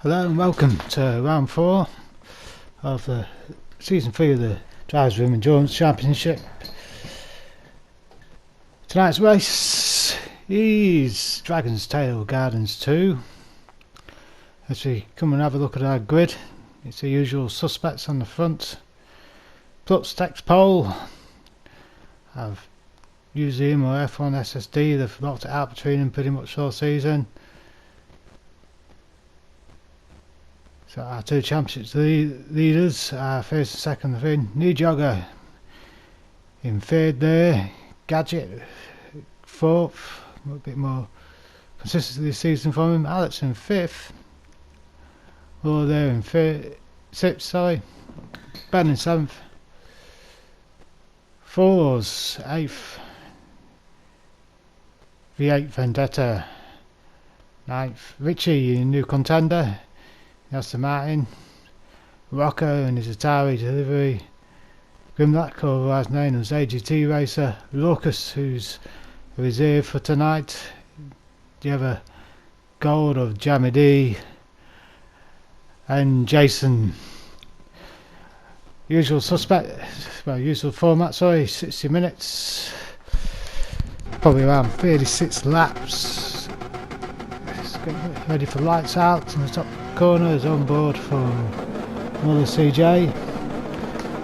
Hello and welcome to round 4 of the season 3 of the Drivers Room Endurance Championship. Tonight's race is Dragontrail Gardens 2. As we come and have a look at our grid, it's the usual suspects on the front. Plus text pole, I've used the or F1 SSD, they've locked it out between them pretty much all season. So our two championships leaders are first and second of in. New Jogger in third there. Gadget fourth. A bit more consistency this season from him. Alex in fifth. Or there in sixth, sorry. Ben in seventh. Fours, eighth. V8 Vendetta. Ninth. Richie, new contender. Aston Martin, Rocco and his Atari delivery, Grimlock, otherwise known as AGT Racer, Lucas, who's a reserve for tonight, the other Gold of Jammy D, and Jason. Usual suspect, well, usual format, sorry, 60 minutes, probably around 36 laps. Let's get ready for lights out in the top corner is on board from Mother CJ.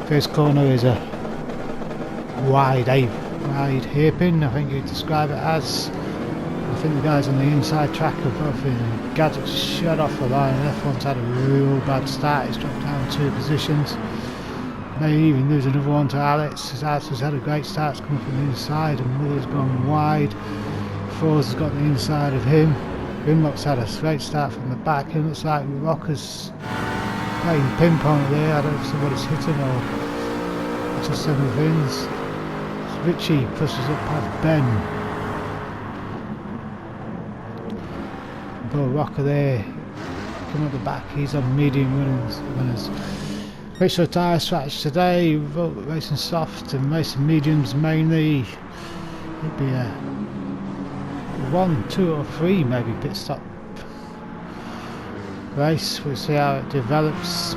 First corner is a wide hairpin, I think you'd describe it as. I think the guys on the inside track have both been Gadgets shut off the line. F1's had a real bad start, he's dropped down 2 positions. May even lose another one to Alex. Alex has had a great start, it's coming from the inside and Mother's gone wide. Fours has got the inside of him. Grimlock's had a great start from the back. It looks like Rocker's playing ping pong there. I don't know if somebody's hitting or just some of the things. Richie pushes up past Ben. But Rocker there, coming up the back, he's on medium runners. Rachel tyre strategy today, racing soft and racing mediums mainly. It'd be a 1, 2 or 3 maybe pit stop race. We'll see how it develops.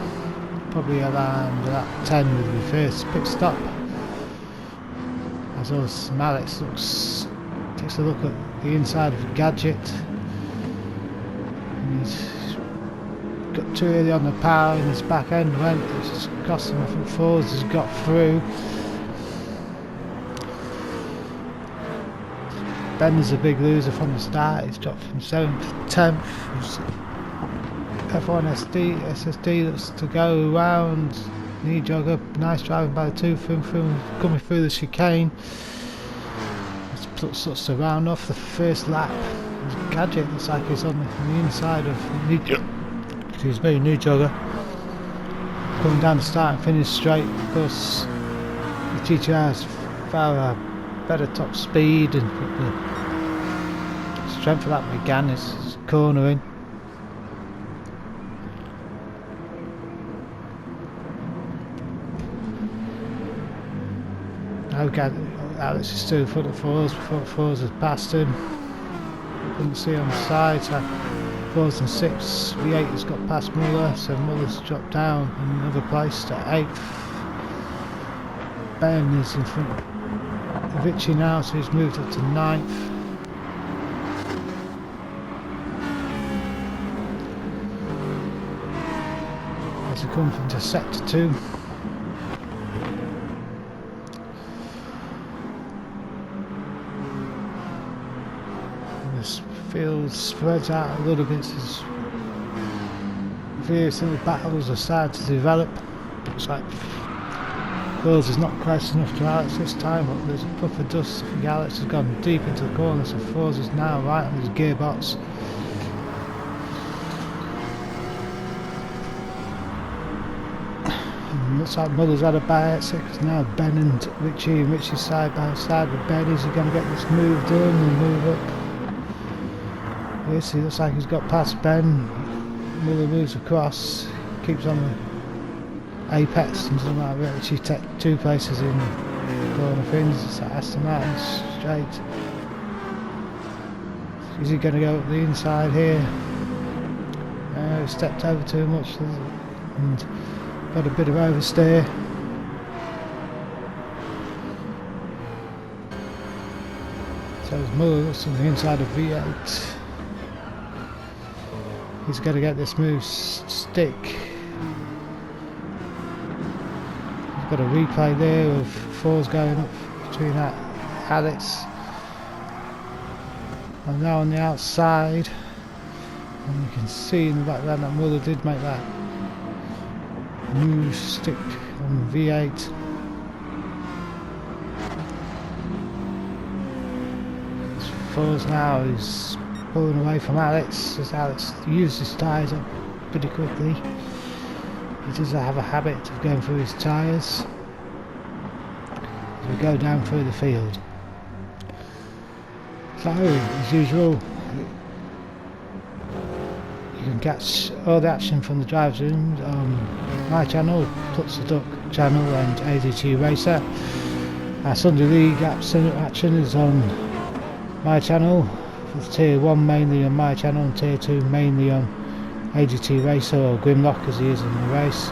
Probably around that 10 with the first pit stop. As us Alex takes a look at the inside of the Gadget. And he's got too early on the power and his back end went. It's just cost him. I think Fours has got through. Ben is a big loser from the start. He's dropped from 7th to 10th. F1 SSD looks to go around. Knee jogger, nice driving by the two coming through the chicane. Starts to round off the first lap. Gadget looks like he's on the inside of Knee jogger. Coming down the start and finish straight. Of course, the GTR's far better top speed and the strength of that began is cornering. Okay, Alex is still in front of Fours before Fours has passed him. Couldn't see on the side, so Fours and 6. V8 has got past Muller, so Muller's dropped down in another place to 8th. Ben is in front of Richie now, so he's moved up to 9th. As we come into sector 2. field spreads out a little bit as various little battles are starting to develop. Looks like Fords is not close enough to Alex this time, but there's a puff of dust. I think Alex has gone deep into the corner, so Fords is now right on his gearbox. And looks like Muller's had a bad exit because now Ben and Richie's side by side with Ben. Is he going to get this move done and move up? Yes, he looks like he's got past Ben. Muller moves across, keeps on the apex and doesn't like Richie take 2 places in corner things. It's like Aston Martin straight. Is he going to go up the inside here? No, he stepped over too much and got a bit of oversteer. So as Muller looks on the inside of V8. He's got to get this move stick. He's got a replay there of Fords going up between that Alex. And now on the outside, and you can see in the background that Muller did make that move stick on V8. Fords now is pulling away from Alex as Alex uses his tyres up pretty quickly. He does have a habit of going through his tyres as we go down through the field. So as usual, you can catch all the action from the driver's room on my channel, Tuts the Duck channel and ADT Racer. Our Sunday League action is on my channel. Tier 1 mainly on my channel and Tier 2 mainly on ADT Racer, or Grimlock as he is in the race.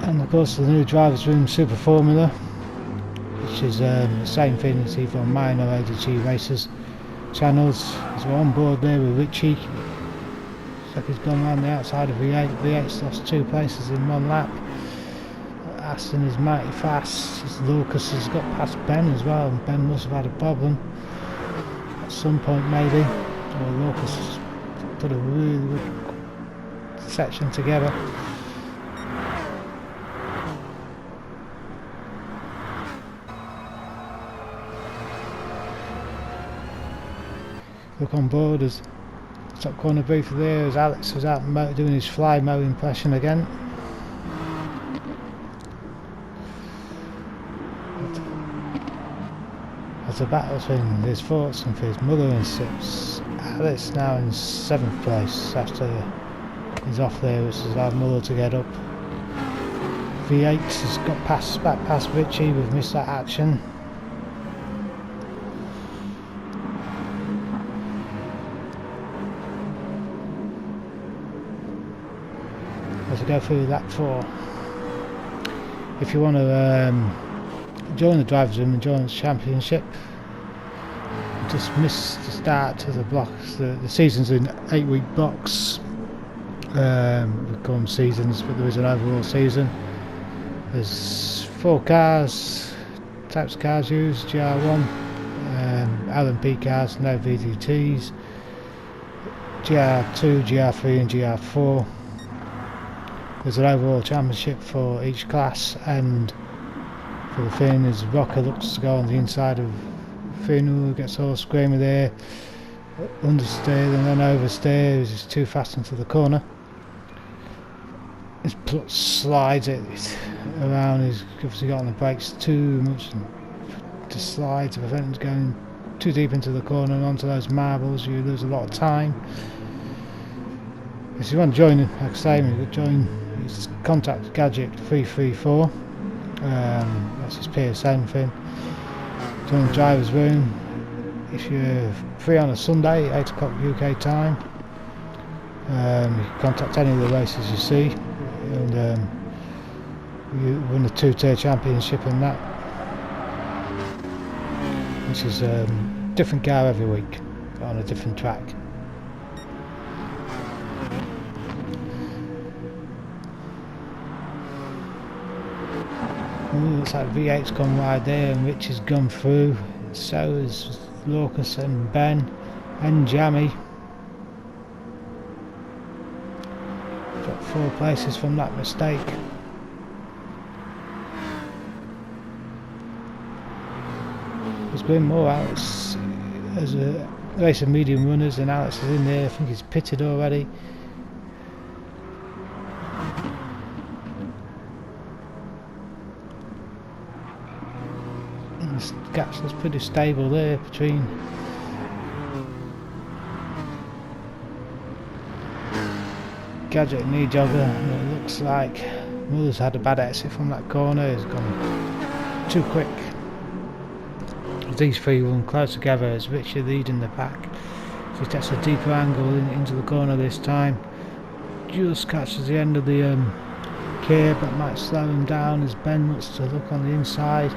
And of course the new Drivers Room Super Formula, which is the same thing as either on mine or ADT Racers channels. As we're on board there with Richie. Looks like he's gone around the outside of V8. V8's lost 2 places in 1 lap. Aston is mighty fast. Lucas has got past Ben as well, and Ben must have had a problem at some point maybe. Or Lucas has put a really good section together. Look on board as top corner booth there as Alex was out doing his fly mo impression again. As the battle between his Fords and his Muller in 6th, Alex now in 7th place after he's off there, which has allowed Muller to get up. V8 has got back past Richie, we've missed that action. As we go through lap 4, if you want to join the Drivers Room and join the championship, just missed the start to the blocks. The season's in 8-week blocks. We call them seasons, but there is an overall season. There's 4 cars, types of cars used: GR1, LMP cars, no VDTs, GR2, GR3 and GR4. There's an overall championship for each class, and for the Finn is Rocker looks to go on the inside of Finn, who gets all screaming there, understeer and then oversteer, he's too fast into the corner. He slides it around, he's obviously got on the brakes too much to slide to prevent him going too deep into the corner and onto those marbles. You lose a lot of time. If you want to join him, like I say, you could join his contact Gadget 334. That's his PSN thing. Join the Drivers Room. If you're free on a Sunday, 8 o'clock UK time, you can contact any of the races you see, and you win the 2-tier championship in that, which is a different car every week on a different track. Looks like V8's gone wide there and Rich has gone through. So is Locus and Ben and Jammy. Got 4 places from that mistake. There's been more Alex as a race of medium runners, and Alex is in there. I think he's pitted already. And the gaps is pretty stable there between Gadget and Knee Jogger, and it looks like Muller's had a bad exit from that corner. He's gone too quick. These 3 run close together as Richard leading the pack. So he takes a deeper angle into the corner this time. Just catches the end of the curb, but might slow him down as Ben looks to look on the inside.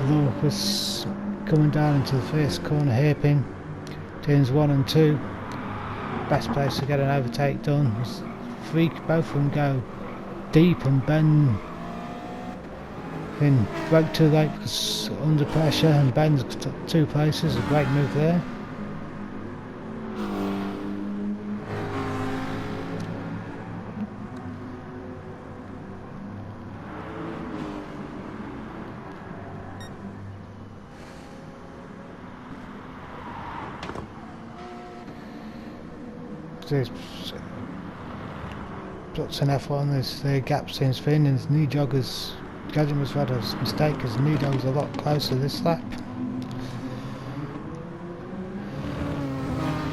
Locus coming down into the first corner hairpin. Turns 1 and 2. Best place to get an overtake done. Both of them go deep, and Ben then broke too late because under pressure, and Ben's took 2 places. A great move there. There's plots an F1, there's the gap seems thin, and Knee Jogger's Gadget was had a mistake because Knee Jogger's a lot closer this lap.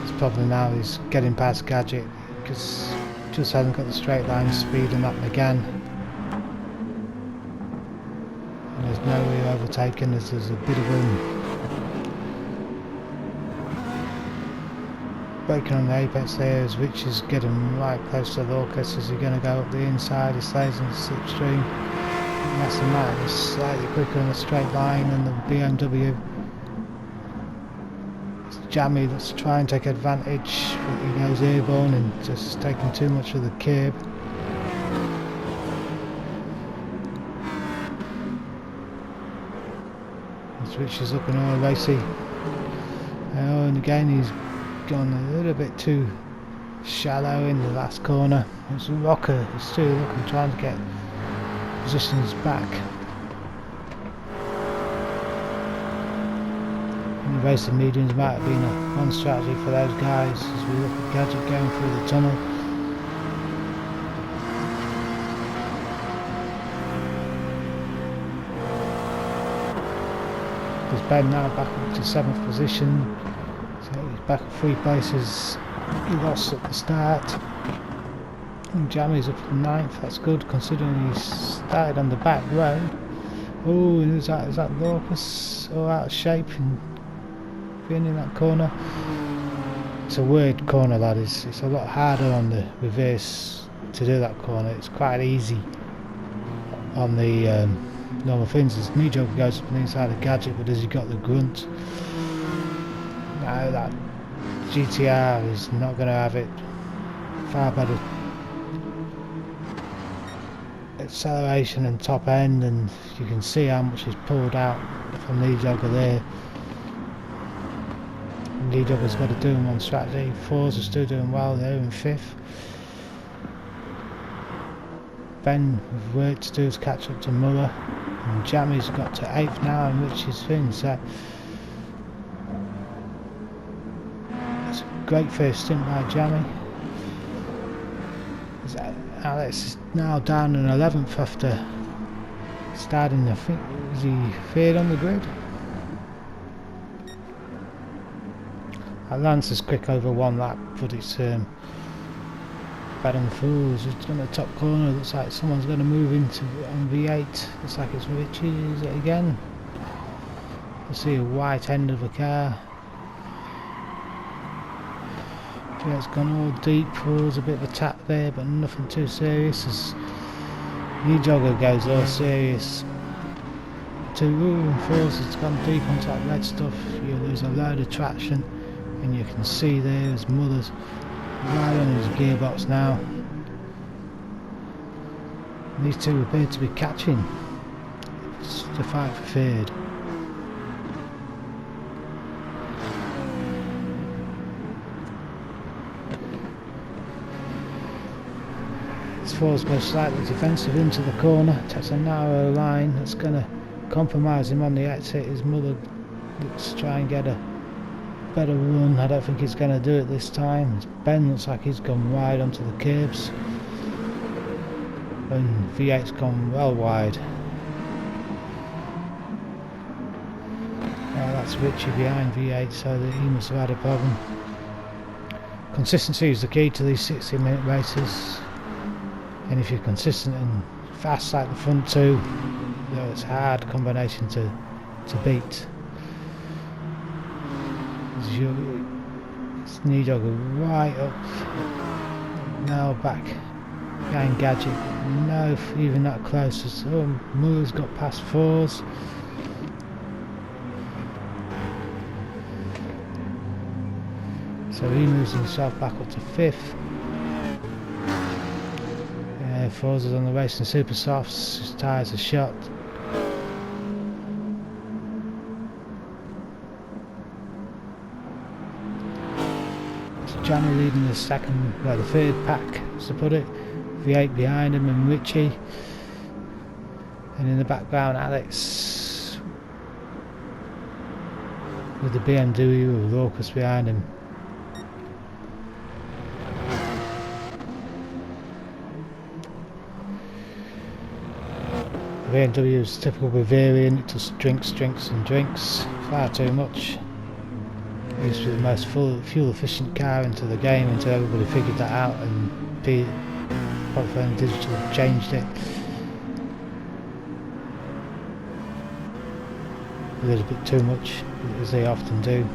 It's probably now he's getting past Gadget because just hasn't got the straight line speed on that again. And there's no real overtaking, there's a bit of braking on the apex there as Rich is getting right close to Locus. Is he going to go up the inside? He stays in the slipstream. And that's the matter, he's slightly quicker in a straight line than the BMW. It's Jammy that's trying to take advantage, but he goes airborne and just taking too much of the curb. As Rich is looking all racy. And again he's gone a little bit too shallow in the last corner. It's a rocker, he's still looking, trying to get positions back. And the race of mediums might have been one strategy for those guys as we look at Gadget going through the tunnel. There's Ben now back up to 7th position. So he's back at 3 places. He lost at the start. And Jammy's up to 9th. That's good considering he started on the back row. Oh, is that Locus? Oh, out of shape and being in that corner. It's a weird corner, that is. It's a lot harder on the reverse to do that corner. It's quite easy on the normal things. As Knee Jogger goes up on the inside of Gadget, but has he got the grunt? No, that GTR is not going to have it. Far better acceleration and top end, and you can see how much is pulled out from Knee Jogger there. Knee Jogger's got to do him on strategy. 4s are still doing well, they're in 5th. Ben with work to do is catch up to Muller, and Jammy's got to 8th now, and Rich is thin. So it's a great first stint by Jammy. Alex is now down in 11th after starting, I think, is he 3rd on the grid? Lance is quick over 1 lap, but it's bad on the fools. It's on the top corner, looks like someone's going to move into on V8. Looks like it's Richie, is it again? I see a white end of a car. Yeah, it's gone all deep. There's a bit of a tap there, but nothing too serious. As Knee Jogger goes all serious. 2 and 4s, it's gone deep onto that red stuff. You lose a load of traction, and you can see there his Muller's right on his gearbox now. And these 2 appear to be catching. It's the fight for 3rd. Four's goes slightly defensive into the corner, takes a narrow line that's going to compromise him on the exit. His mother looks to try and get a better run. I don't think he's going to do it this time. Ben looks like he's gone wide onto the curbs, and V8's gone well wide. That's Richie behind V8, so that he must have had a problem. Consistency is the key to these 60-minute races, and if you're consistent and fast like the front two, you know, it's a hard combination to beat. It's Nidogger right up, now back behind Gadget, no even that close. So Muller's got past Fours. So he moves himself back up to 5th. Fours is on the racing super softs, his tyres are shot. So Johnny leading the the third pack, to put it. V8 behind him and Richie. And in the background Alex with the BMW with Raucus behind him. The BMW is typical Bavarian, it just drinks and drinks, far too much. It used to be the most fuel efficient car into the game until everybody figured that out, and Polyphony Digital changed it a little bit too much, as they often do.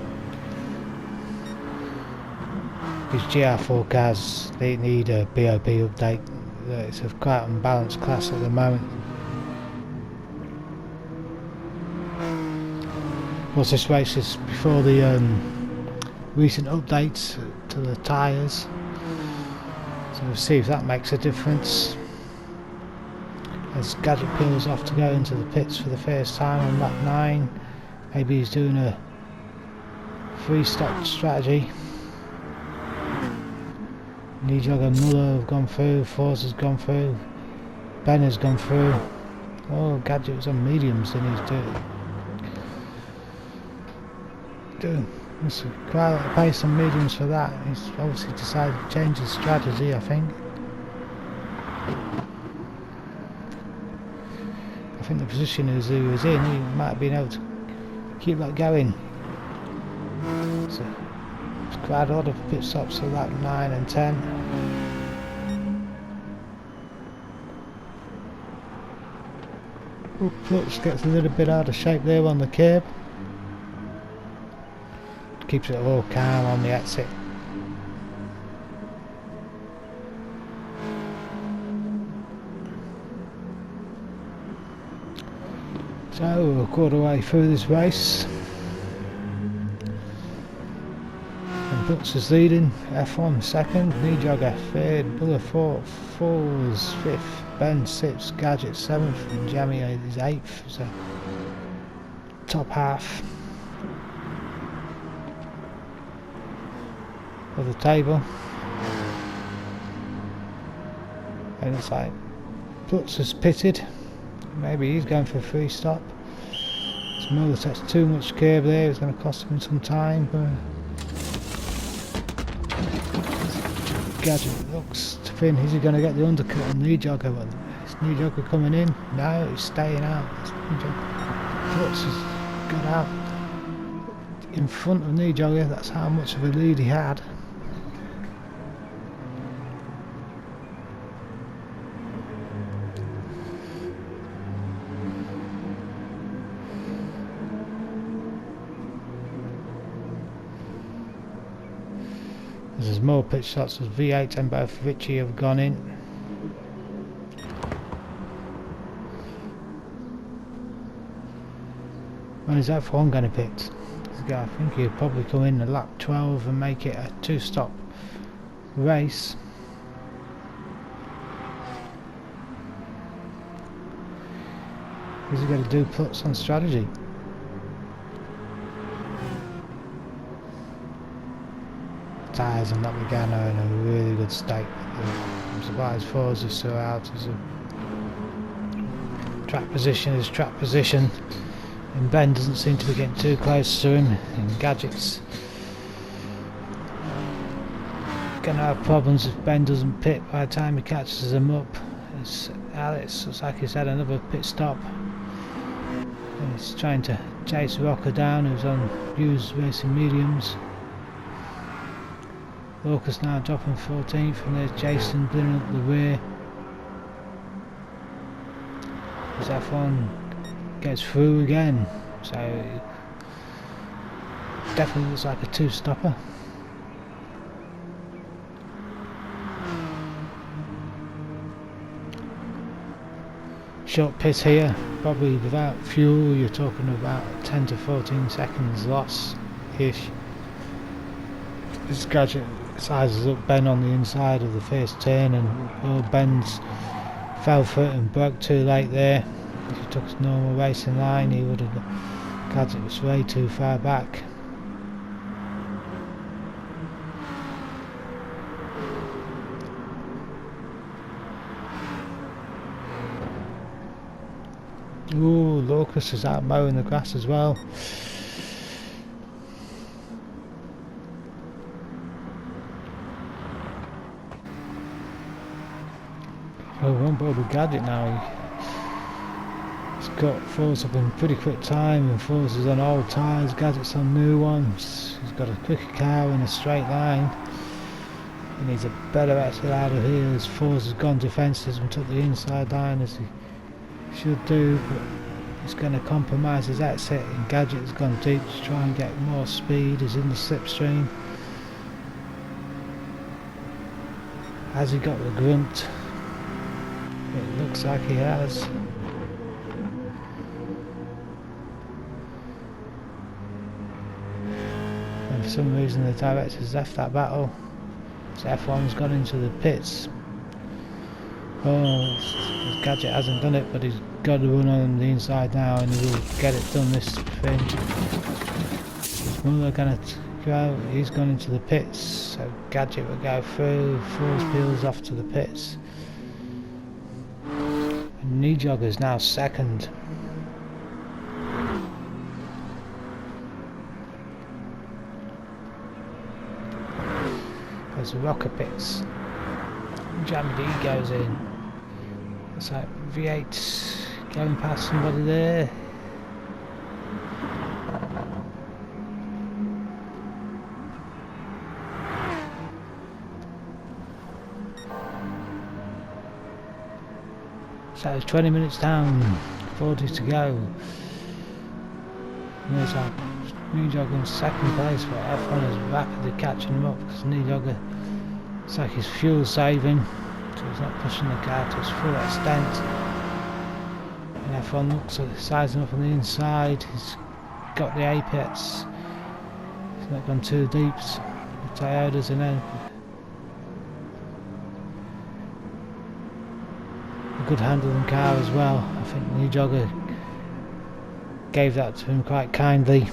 These GR4 cars, they need a BOP update. It's a quite unbalanced class at the moment. Well, this race is before the recent updates to the tyres, so we'll see if that makes a difference. As Gadget peels off to go into the pits for the first time on lap 9, maybe he's doing a free stop strategy. Nijog and Muller have gone through, Force has gone through, Ben has gone through. Oh, Gadget was on mediums and he's doing quite a lot of pace on mediums for that. He's obviously decided to change his strategy, I think. I think the position as he was in, he might have been able to keep that going. So it's quite a lot of pit stops for lap 9 and 10. Clutch gets a little bit out of shape there on the curb. Keeps it all calm on the exit. So we're a quarter way through this race. And Butts is leading, F1 second, Nijogger third, Buller fourth, Falls fifth, Ben 6th, Gadget 7th, and Jamie is 8th. So top half of the table, and it's like Butts is pitted. Maybe he's going for a free stop. So Muller takes too much curb there, it's going to cost him some time. Gadget looks to Finn, is he going to get the undercut on Nijogger? Well, is Nijogger coming in? No, he's staying out. Butts has got out in front of Nijogger, that's how much of a lead he had. There's more pit stops as V8 and both Richie have gone in. When is F1 going to pit? I think he'll probably come in at lap 12 and make it a 2-stop race. Is he going to do puts on strategy? tyres and Locklegana are in a really good state. I'm surprised Forza is still out. Track position is track position, and Ben doesn't seem to be getting too close to him. And Gadget's gonna have problems if Ben doesn't pit by the time he catches him up. Alex looks like he's had another pit stop. He's trying to chase Rocker down, who's on used racing mediums. Lucas now dropping 14th, and there's Jason bringing up the rear. As F1 gets through again, so definitely looks like a two-stopper. Short pit here, probably without fuel you're talking about 10 to 14 seconds loss-ish. This Gadget sizes up Ben on the inside of the first turn, and Ben's fell for it and broke too late there. If he took his normal racing line, he would have. Gadget was way too far back. Ooh, Lucas is out mowing the grass as well. Oh, we're on board with Gadget now. He's got Forza up in pretty quick time, and Forza's on old tyres, Gadget's on new ones. He's got a quicker car in a straight line. He needs a better exit out of here, as Forza's gone defensive and took the inside line as he should do, but he's going to compromise his exit, and Gadget's gone deep to try and get more speed. He's in the slipstream. Has he got the grunt? It looks like he has. And for some reason the director's left that battle. So F1's gone into the pits. Oh, Gadget hasn't done it, but he's got to run on the inside now, and he will get it done this sprint. Is Muller going to go? He's gone into the pits, so Gadget will go through. Force peels off to the pits. Knee Jogger's now second. There's the Rocker pits. Jammy D goes in. It's like V8 going past somebody there. So it's 20 minutes down, 40 to go. And there's our Knee Jogger in second place, but F1 is rapidly catching him up because Knee Jogger, it's like he's fuel saving, so he's not pushing the car to its full extent. And F1 looks at sizing up on the inside. He's got the apex, he's not gone too deep. The Toyota's in there. Good handling car as well. I think Knee Jogger gave that to him quite kindly.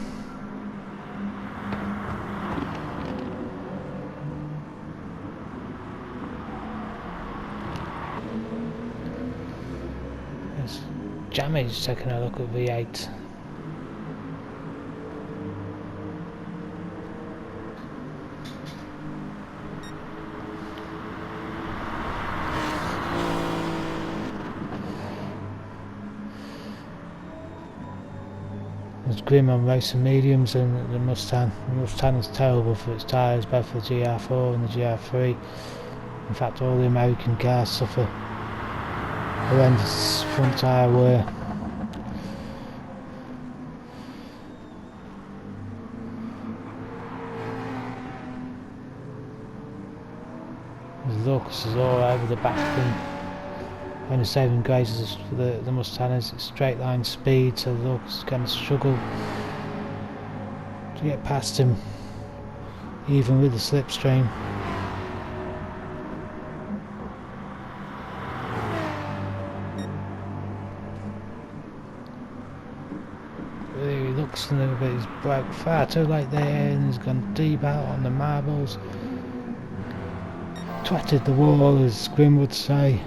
Yes. Jammy's taking a look at V8. There's Grim on racing mediums, and the Mustang. The Mustang is terrible for its tyres, both the GR4 and the GR3. In fact, all the American cars suffer horrendous front tyre wear. There's Lucas all over the back of him. Only saving grace is for the Mustang is its straight line speed, so Lucas is going to struggle to get past him, even with the slipstream. He looks a little bit, he's broke far too late there, and he's gone deep out on the marbles. twatted the wall, as Grim would say.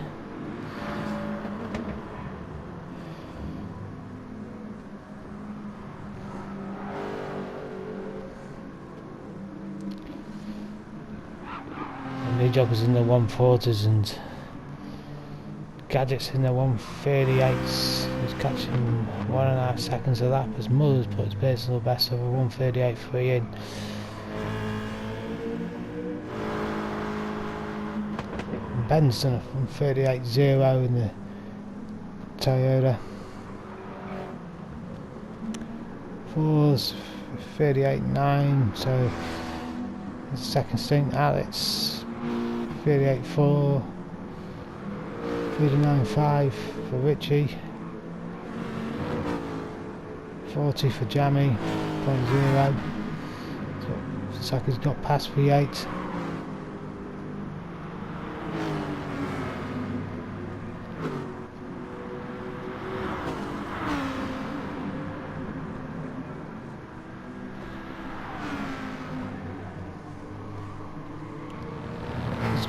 The joggers in the 140s and Gadget's in the 138s. He's catching 1.5 seconds a lap as Muller's put his personal best over 138.3 in. And Ben's done a 138.0 in the Toyota. 4's 38.9, so his second stint. Alex 38.4, 39.5 for Richie, 40 for Jammy, 0.0. So looks like he's got past V8.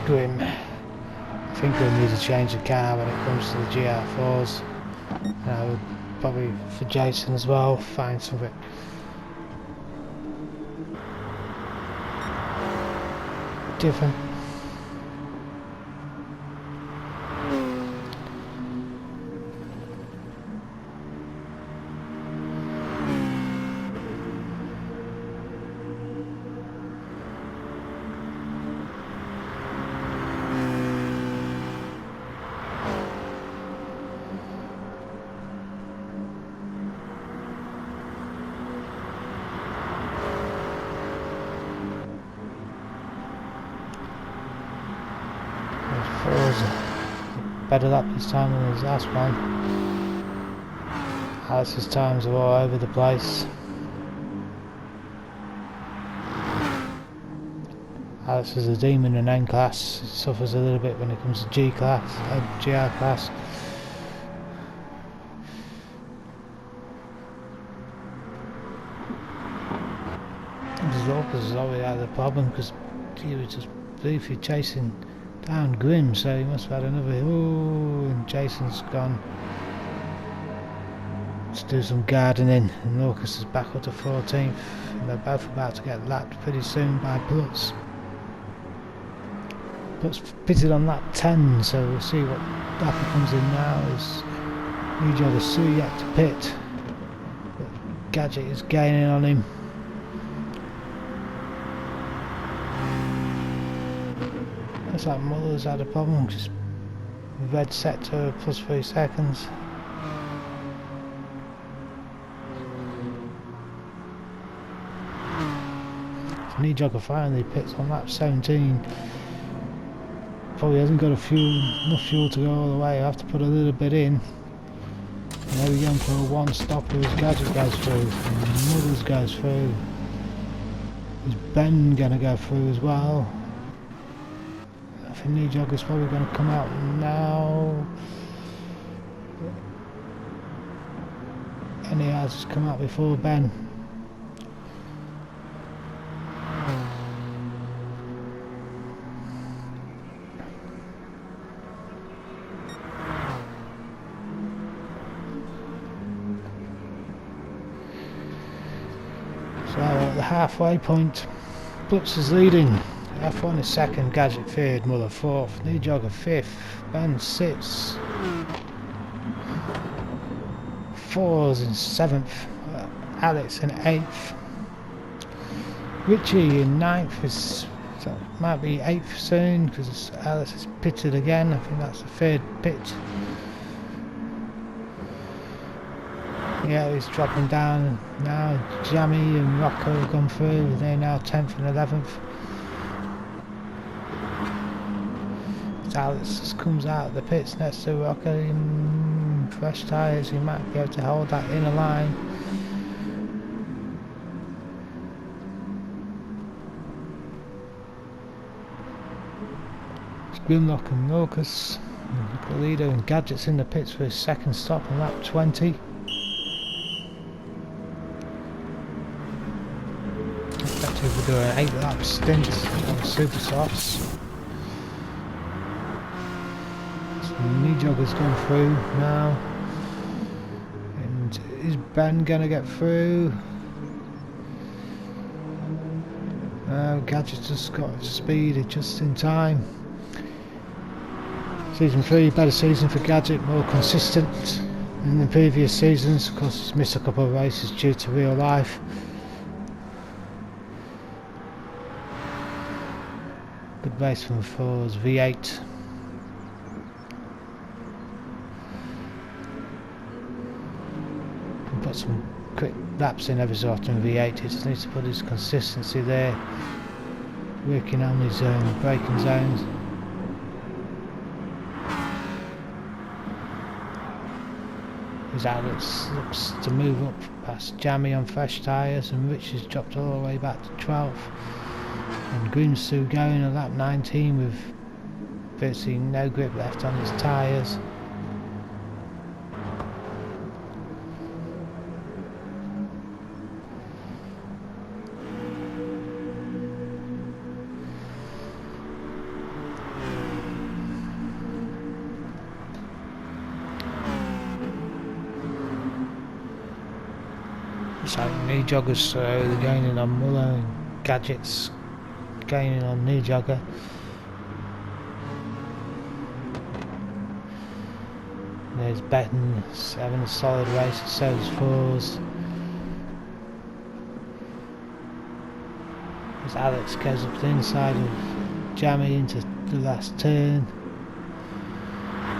Grim. I think Grim needs to change the car when it comes to the GR4s. And I would probably, for Jason as well, find something different. Better lap this time than his last one. Alex's times are all over the place. Alex is a demon in N class. He suffers a little bit when it comes to GR class. His Locus has already had a problem because he was just briefly chasing down Grim, so he must have had another. Ooh, and Jason's gone to do some gardening, and Locus is back up to 14th, and they're both about to get lapped pretty soon by Plutz. Plutz pitted on lap 10, so we'll see what lap he comes in now. Is new jogger Sue yet to pit, but Gadget is gaining on him. Looks like Muller's had a problem because red set to +3 seconds. New jogger finally pits on lap 17. Probably hasn't got enough fuel to go all the way. I have to put a little bit in. And there we go for a one stopper as Gadget goes through. And Muller's goes through. Is Ben gonna go through as well? I think New Jogger's probably going to come out now. And he has come out before Ben. So at the halfway point, Plutz is leading. F1 is second, Gadget third, Muller fourth, New Jogger fifth, Ben sixth, Fours in seventh, Alex in eighth, Richie in ninth, so might be eighth soon because Alex is pitted again. I think that's the third pit. Yeah, he's dropping down now. Jammy and Rocco have gone through, they're now 10th and 11th. Alex just comes out of the pits next to Rocker in fresh tyres. He might be able to hold that inner line. It's Grimlock and Locus. Leader and Gadget's in the pits for his second stop on lap 20. Expected to do an 8 lap stint on Super Softs. New jogger's gone through now. And is Ben gonna get through? Gadget just got speed just in time. Season 3, better season for Gadget, more consistent than the previous seasons. Of course, he's missed a couple of races due to real life. Good race from 4's V8. Put some quick laps in every so often V8. He just needs to put his consistency there, working on his braking zones. His outlets looks to move up past Jammy on fresh tyres, and Rich has dropped all the way back to 12th. And Grim's still going on lap 19 with virtually no grip left on his tyres. So new joggers, they're going in on Muller, and Gadget's going in on new jogger. There's Benton having a solid race, so is 4's. As Alex goes up the inside of Jammy into the last turn.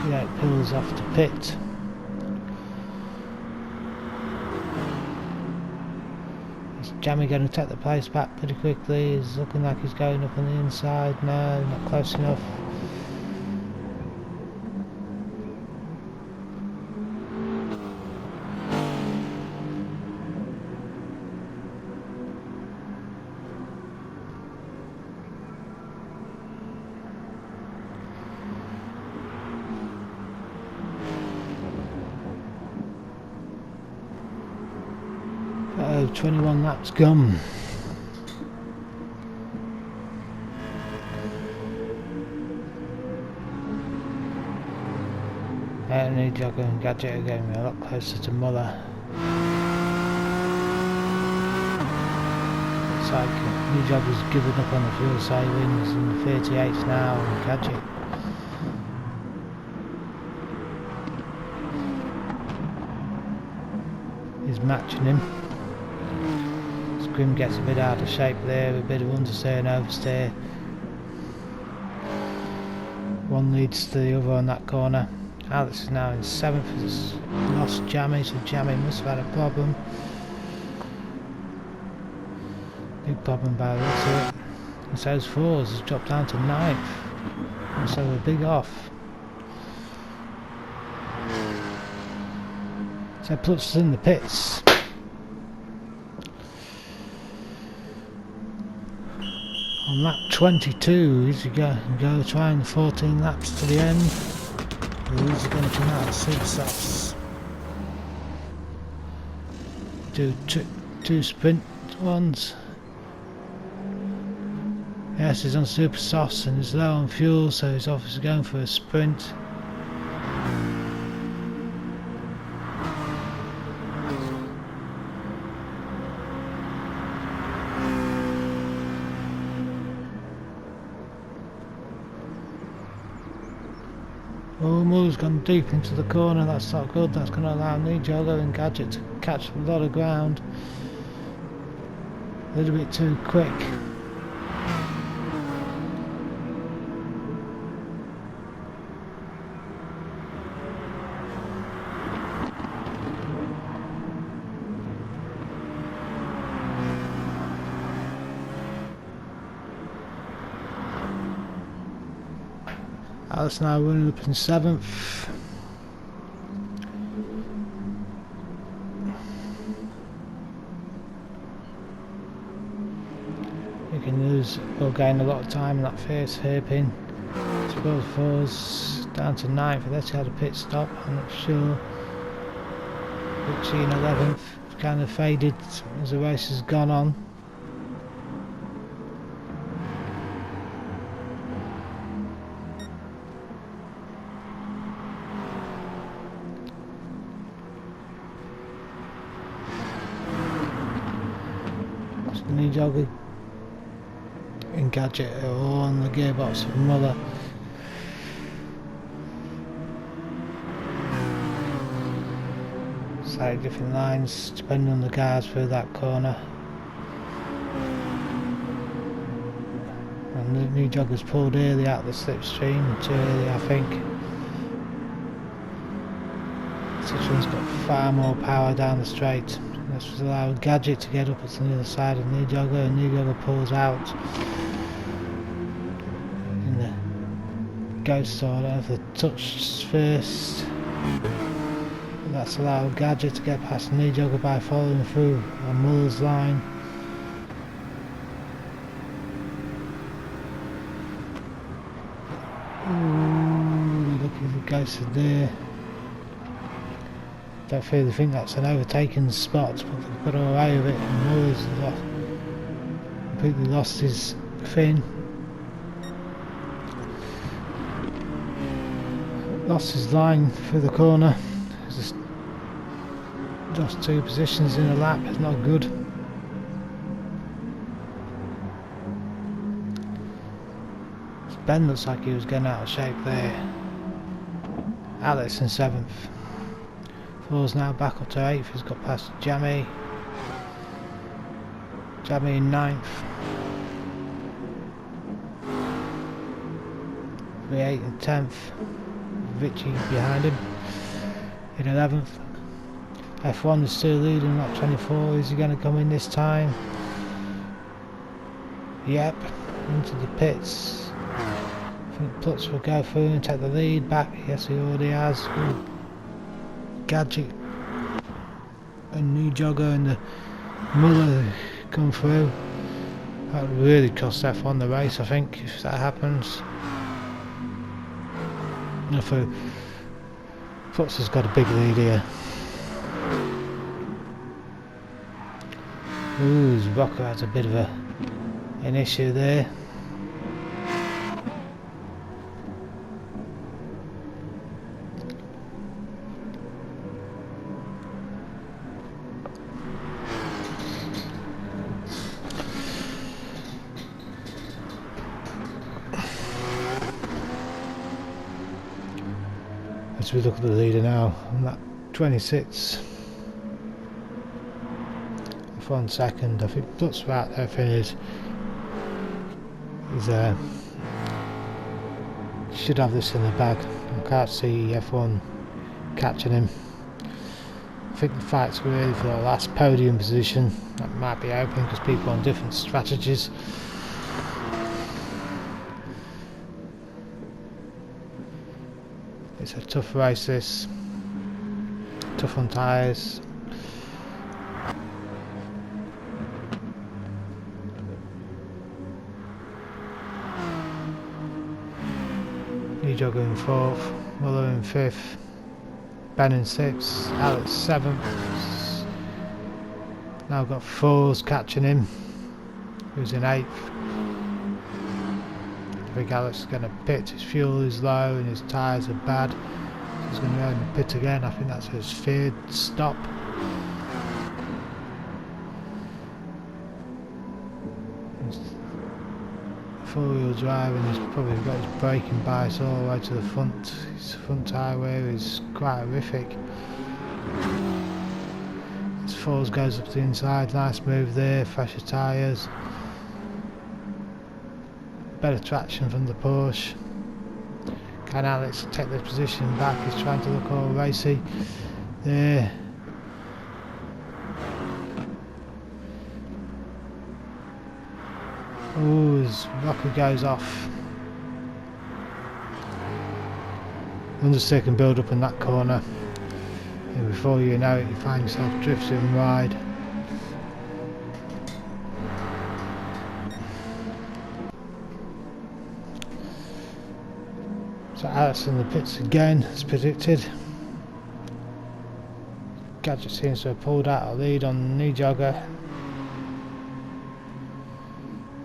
It pulls off the pit. Jammy going to take the place back pretty quickly. It's looking like he's going up on the inside. No, not close enough. Oh, 21 laps gone. New jogger and Gadget are getting a lot closer to Muller. Looks like new jogger's given up on the fuel savings, and 38 now, and Gadget is matching him. Grim gets a bit out of shape there, a bit of understeer and oversteer. One leads to the other on that corner. Alex is now in 7th, has lost Jammy, so Jammy must have had a problem. Big problem by the looks of it. And so's 4's has dropped down to 9th. And so we're big off. So Plutz in the pits. On lap 22, is he go trying 14 laps to the end, or is he going to come out of 6 stops? Do two sprint ones. Yes, he's on super softs and he's low on fuel, so he's obviously going for a sprint. Oh, Muller's gone deep into the corner. That's not good. That's going to allow new jogger and Gadget to catch a lot of ground. A little bit too quick. Alex now running up in 7th. You can lose or gain a lot of time in that first hairpin. Suppose 4's down to 9th, unless he had a pit stop, I'm not sure. Richie in 11th, kind of faded as the race has gone on. The knee jogger and gadget are all on the gearbox of Muller. Slightly different lines depending on the guards through that corner. And the knee jogger's pulled early out of the slipstream, too early I think. This one's got far more power down the straight. This was allowed gadget to get up to the other side of knee jogger, and knee jogger pulls out in the ghost order of the touch first. And that's allowed gadget to get past knee jogger by following through on Muller's line. Ooh, look at the ghost there. Don't really think that's an overtaken spot, but they've got away with it, and Muller's completely lost his fin. Lost his line through the corner. Just lost 2 positions in a lap, it's not good. Ben looks like he was getting out of shape there. Alex in 7th. Floor's now back up to 8th, he's got past Jamie. Jamie in 9th. V8 in 10th. Richie behind him in 11th. F1 is still leading, lap 24. Is he going to come in this time? Yep, into the pits. I think Plutz will go through and take the lead back. Yes, he already has. Ooh. Gadget and knee jogger and the Muller come through. That would really cost F1 the race, I think, if that happens. Plutz has got a big lead here. Ooh, Rocker has a bit of an issue there. As we look at the leader now, on that 26. F1 second, I think Plutz right there finished. He's should have this in the bag. I can't see F1 catching him. I think the fight's really for the last podium position. That might be open because people on different strategies. It's a tough race this. Tough on tyres. Knee jogger in 4th, Muller in 5th, Ben in 6th, Alex 7th. Now got Fours catching him, who's in 8th. I think Alex is going to pit, his fuel is low and his tyres are bad. He's going to go in the pit again, I think that's his 3rd stop. Four-wheel drive and he's probably got his braking bias all the way to the front. His front tyre wear is quite horrific. His Fours goes up to the inside, nice move there, fresher tyres. Better traction from the Porsche. Can Alex take the position back? He's trying to look all racy there. Ooh, his rocker goes off. Understeer build up in that corner, and before you know it, you find yourself drifting wide. So Alex in the pits again, as predicted. Gadget seems to have pulled out a lead on the knee jogger.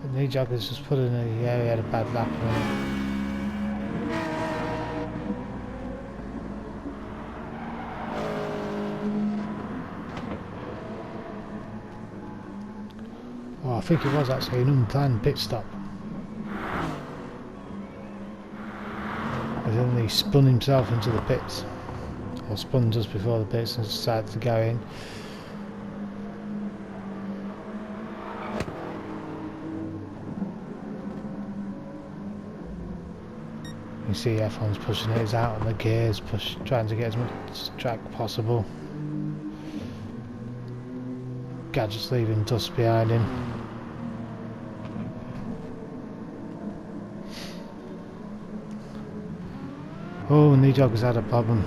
The knee jogger's just put in he had a bad lap on it. Oh, I think it was actually an unplanned pit stop. And then he spun himself into the pits. Or spun just before the pits and decided to go in. You see F1's pushing his out on the gears, trying to get as much track possible. Gadget's leaving dust behind him. Oh, and the Jogger's had a problem.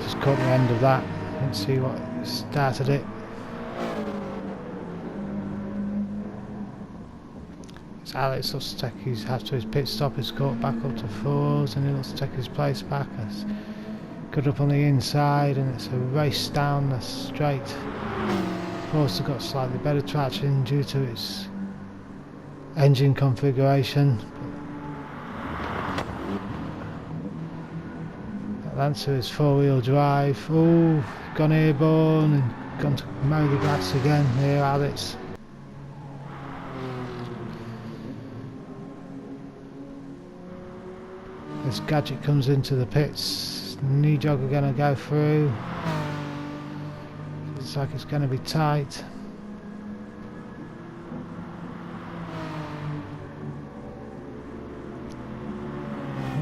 Just caught the end of that. Let's see what started it. It's Alex looks to take his, after his pit stop, he's caught back up to 4s and he looks to take his place back. It's got up on the inside and it's a race down the straight. Also got slightly better traction due to its engine configuration. Lancer is 4-wheel drive. Oh, gone airborne and gone to mow the grass again. Here, Alex. This Gadget comes into the pits. Knee Jogger going to go through. Looks like it's going to be tight.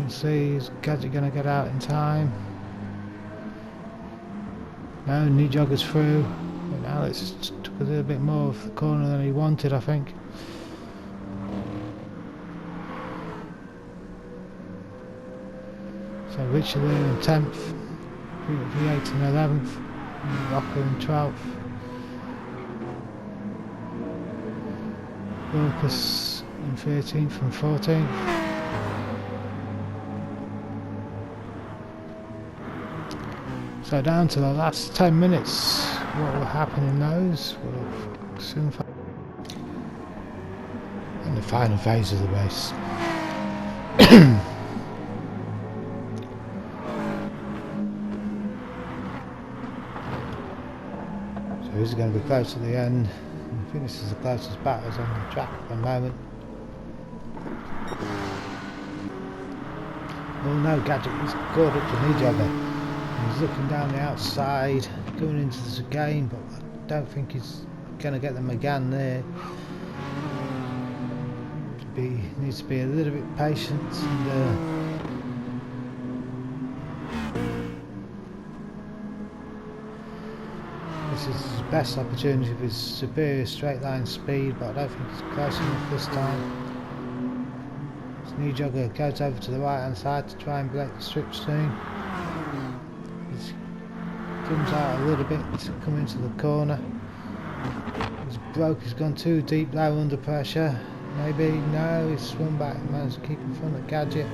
Let's see, is Gadget going to get out in time? No, Knee Jogger's through. But Alex took a little bit more of the corner than he wanted, I think. So Richard there in 10th, V8 in 11th, Rocker in 12th, Lucas in 13th and 14th. So down to the last 10 minutes, what will happen in those, we'll soon find in the final phase of the race. So this is going to be close to the end. I think this is the closest battles on the track at the moment. Oh no, Gadget is caught up to Knee Jogger. He's looking down the outside, going into the game, but I don't think he's going to get the McGann there. Needs to be a little bit patient and this is his best opportunity with his superior straight line speed, but I don't think it's close enough this time. His Knee Jogger goes over to the right hand side to try and break the slipstream. He comes out a little bit to come into the corner. He's broke, he's gone too deep low under pressure. Maybe, no, he's swung back and managed to keep in front of Gadget.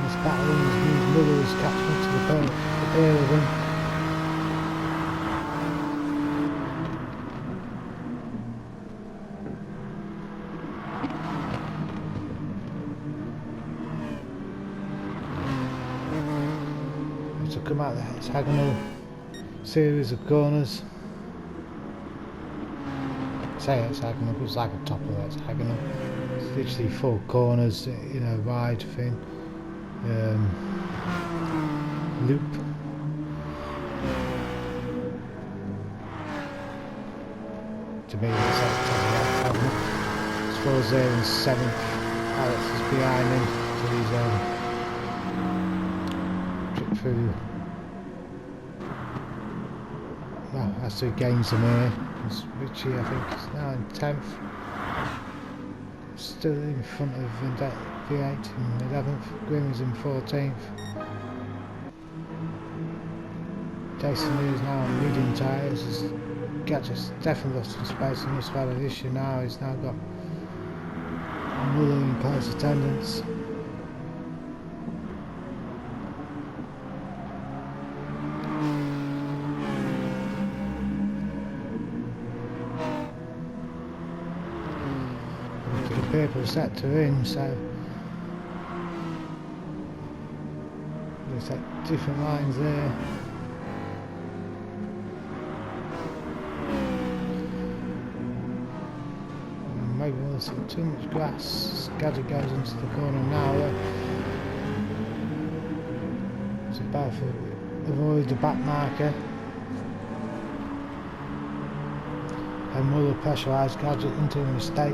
This battle his mother is catching up to the pair of them. To come out of the hexagonal series of corners. Say hexagonal, but it's like a top of the hexagonal. It's literally 4 corners in a wide thing. Loop. To me, it's like the top of the hexagonal. As far as there in 7th, Alex is behind him, so he's trip through. Well, as to gain some here. Richie, I think, is now in 10th. Still in front of V8 in 11th. Grim is in 14th. Jason Lee is now on medium tyres. Gadget's definitely lost some space and must have had an issue now. He's now got Muller in close attendance. Purple sector in, so there's like different lines there. maybe we'll see too much grass. Gadget goes into the corner now. So both avoid the back marker. And will the pressurised Gadget into a mistake.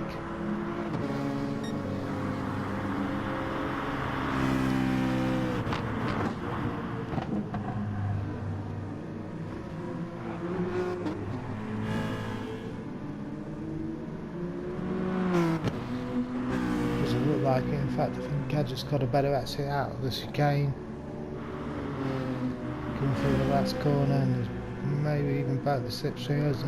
Doesn't look like it. In fact, I think Gadget's got a better exit out of the chicane. Coming through the last corner, and there's maybe even both the slipstreamers.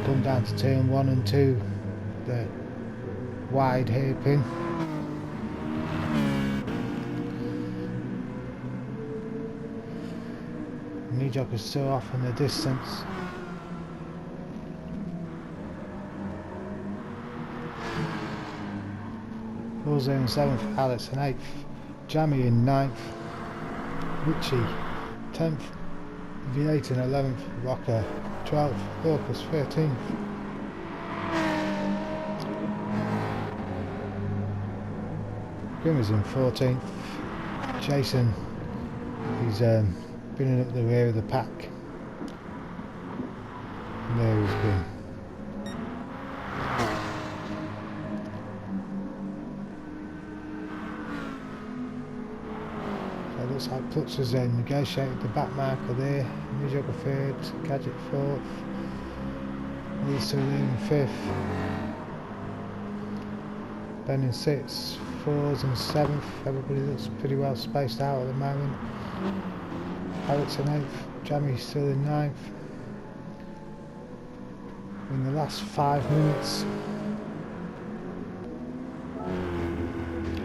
Come down to turn 1 and 2, the wide hairpin. New Joker's still off in the distance. Rosa in 7th, Alex in 8th, Jammy in 9th, Richie 10th, V8 in 11th, Rocker 12th, Orcus 13th. Grim is in 14th. Jason, he's been up the rear of the pack. And there he's been. So it looks like Plutz has negotiated the back marker there. New Joker 3rd, Gadget 4th, these two in 5th, Ben in 6th, 4s and 7th. Everybody looks pretty well spaced out at the moment. Alex in 8th, Jammy still in 9th. In the last 5 minutes.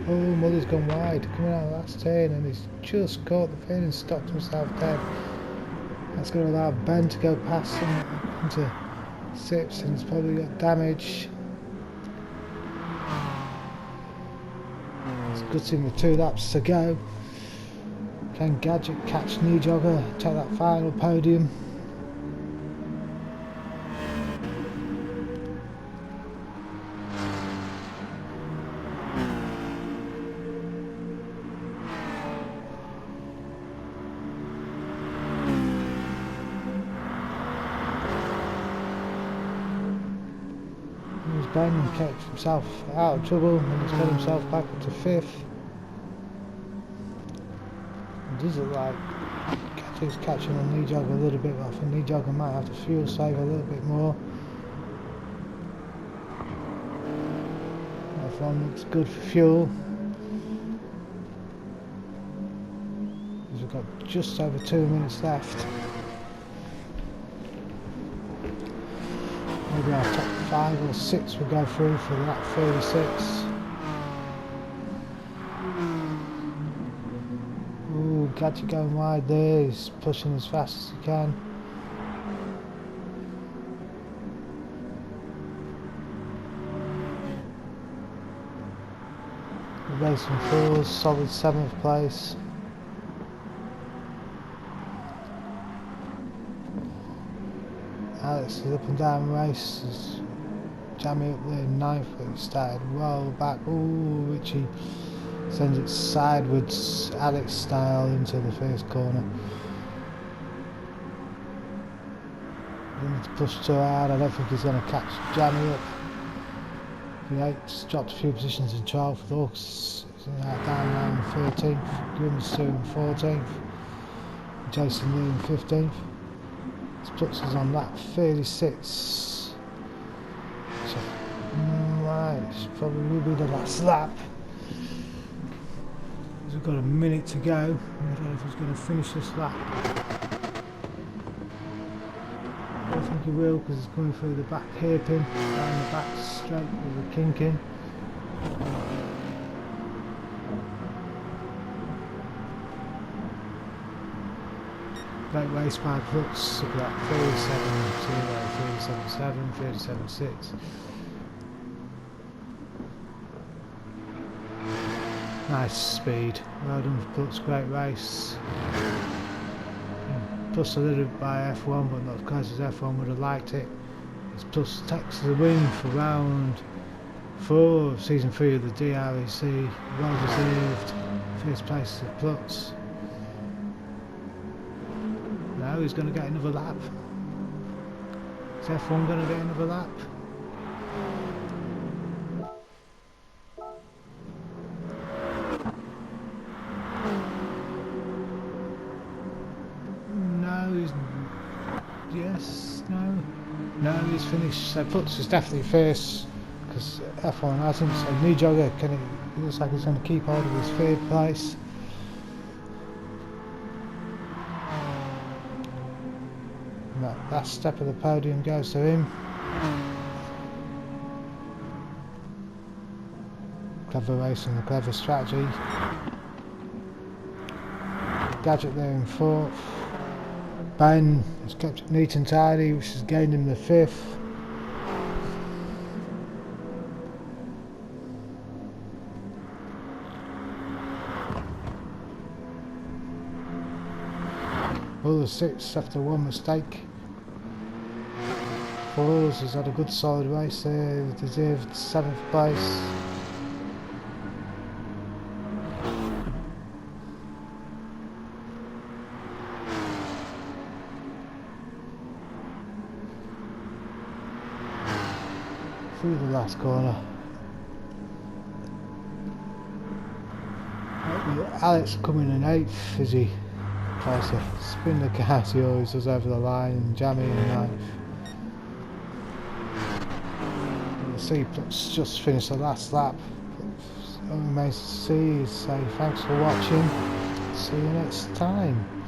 Oh, Muller's gone wide, coming out of the last turn, and he's just caught the fin and stopped himself dead. That's going to allow Ben to go past him into 6th, and he's probably got damage. He's gutting with 2 laps to go. Can Gadget catch New Jogger, take that final podium? Ben kept himself out of trouble and he's got himself back up to 5th. It does look like Gadget's catching on Knee Jogger a little bit, but I think Knee Jogger might have to fuel save a little bit more. That one looks good for fuel. We've got just over 2 minutes left. Maybe our top 5 or 6 will go through for lap 36. Ooh, Gadget going wide there, he's pushing as fast as he can. Racing 4s, solid 7th place. Alex is up and down the race. There's Jammy up there in 9th, but he started well back. Ooh, Richie sends it sideways, Alex style, into the first corner. Didn't push too hard. I don't think he's going to catch Jammy up. V8's dropped a few positions in 12th. Orcs is down around the 13th. Grim's still in 14th. Jason Lee in 15th. Plutz is on lap 36. So, right, probably will be the last lap. We've got a minute to go. I don't know if he's going to finish this lap. I don't think he will, because he's coming through the back hairpin, down the back straight with a kink in. Great race by Plutz, look at that, 37.0, 37.7, 37.6. Nice speed. Well done for Plutz, great race. Plus a little bit by F1, but not as close as F1 would have liked it. It's Plutz takes the win for round 4 of season 3 of the DREC. Well deserved. First place of Plutz. Now he's going to get another lap. Is F1 going to get another lap? Yes, no, he's finished. So Plutz is definitely first because F1 hasn't. So new jogger, he looks like he's going to keep hold of his third place. And that last step of the podium goes to him. Clever racing, a clever strategy. Gadget there in 4th. Ben has kept it neat and tidy, which has gained him the 5th. Buller 6th after one mistake. Falls has had a good solid race there, deserved 7th place. Through the last corner. Alex coming in 8th as he tries to spin the car. He always does over the line and jamming in 9th. You see Plutz just finished the last lap. All remains to see is say thanks for watching. See you next time.